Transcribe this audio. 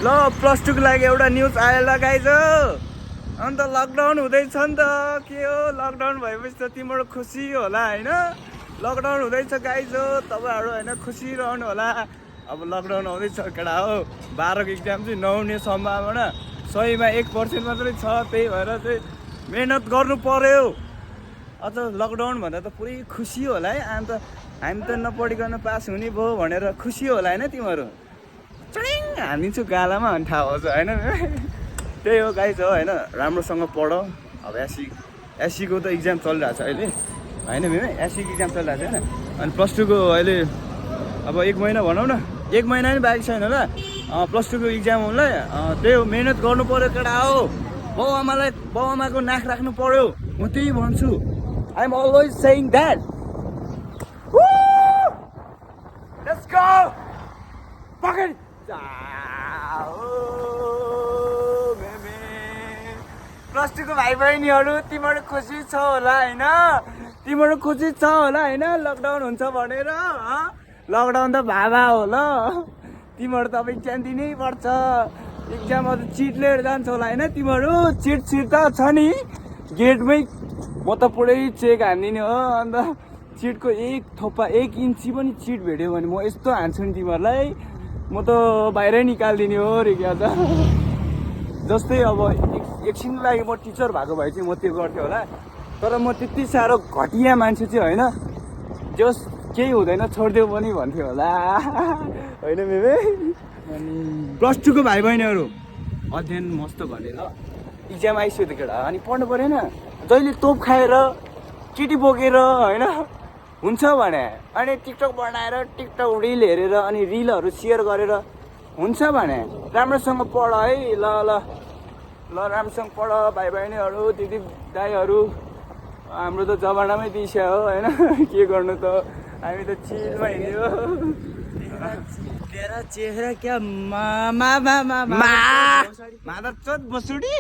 ल प्लस 2 को लागि एउटा न्युज आयो ल गाइज। अन्त लकडाउन हुँदैछ नि त। के हो लकडाउन भएपछि त तिम्रो खुसी होला होइन। लकडाउन हुँदैछ गाइज, तपाईँहरू होइन खुसी रहनु होला। अब लकडाउन आउँदैछ केटा हो। 12 को इक्जाम चाहिँ नहुने सम्भावना 100मा 1% मात्रै छ। त्यही भएर चाहिँ मेहनत गर्नु पर्यो। अझ लकडाउन भन्दा त पुरै खुसी होला है। अन्त हामी त नपढिकन पास हुने भयो भनेर खुसी होला होइन तिमीहरू। चडिङ हानिदिन्छु गालामा अनि थाहा हुन्छ होइन। त्यही हो गाइज हो होइन। राम्रोसँग पढ। अब एससीको त इक्जाम चलिरहेको छ अहिले होइन मेमै। एससीको इक्जाम चलिरहेको छ होइन। अनि प्लस 2 को अहिले अब 1 महिना भनौँ न, 1 महिना नि बाँकी छैन होला प्लस 2 को इक्जाम हुनलाई। त्यही हो मेहनत गर्नु पर्यो केटा हो। बाउ आमाको नाक राख्नु पर्यो। म त्यही भन्छु। I am always saying that. Let's go पकड। प्लस 2 को भाइ बहिनीहरू तिमीहरू खुसी छ होला होइन। तिमीहरू खुसी छ होला होइन लकडाउन हुन्छ भनेर। लकडाउन त भाभा हो ल। तिमीहरू त अब इक्जाम दिनै पर्छ। इक्जाम अझ चिट लिएर जान्छ होला होइन तिमीहरू। चिट त छ नि गेटमै। म त पुरै चेक हानिदिने हो। अन्त चिटको एक थोपा 1 इन्ची पनि चिट भेट्यो भने म यस्तो हान्छु नि तिमीहरूलाई। म त बाहिरै निकालिदिने हो रे क्या त। जस्तै अब एकछिनको लागि म टिचर भएको भए चाहिँ म त्यो गर्थेँ होला। तर म त्यति साह्रो घटिया मान्छे चाहिँ होइन। जस केही हुँदैन छोडिदेऊ पनि भन्थ्यो होला होइन मेमे। अनि प्लस 2 को भाइ बहिनीहरू अध्ययन मस्त गर्ने ल। इक्जाम आइसक्यो त केटा अनि पढ्नु परेन। जहिले तोप खाएर केटी बोकेर होइन हुन्छ भने अनि टिकटक बनाएर टिकटक रिल हेरेर अनि रिलहरू सेयर गरेर हुन्छ भने राम्रोसँग पढ है। ल ल ल राम्रोसँग पढ भाइ बहिनीहरू दिदी दाइहरू। हाम्रो त जमानामै दिस्या हो होइन। के गर्नु त हामी त चिलमा हिँड्यो। तेरा चेहरा क्या मा मा मा मा मादर चोद बसुडी।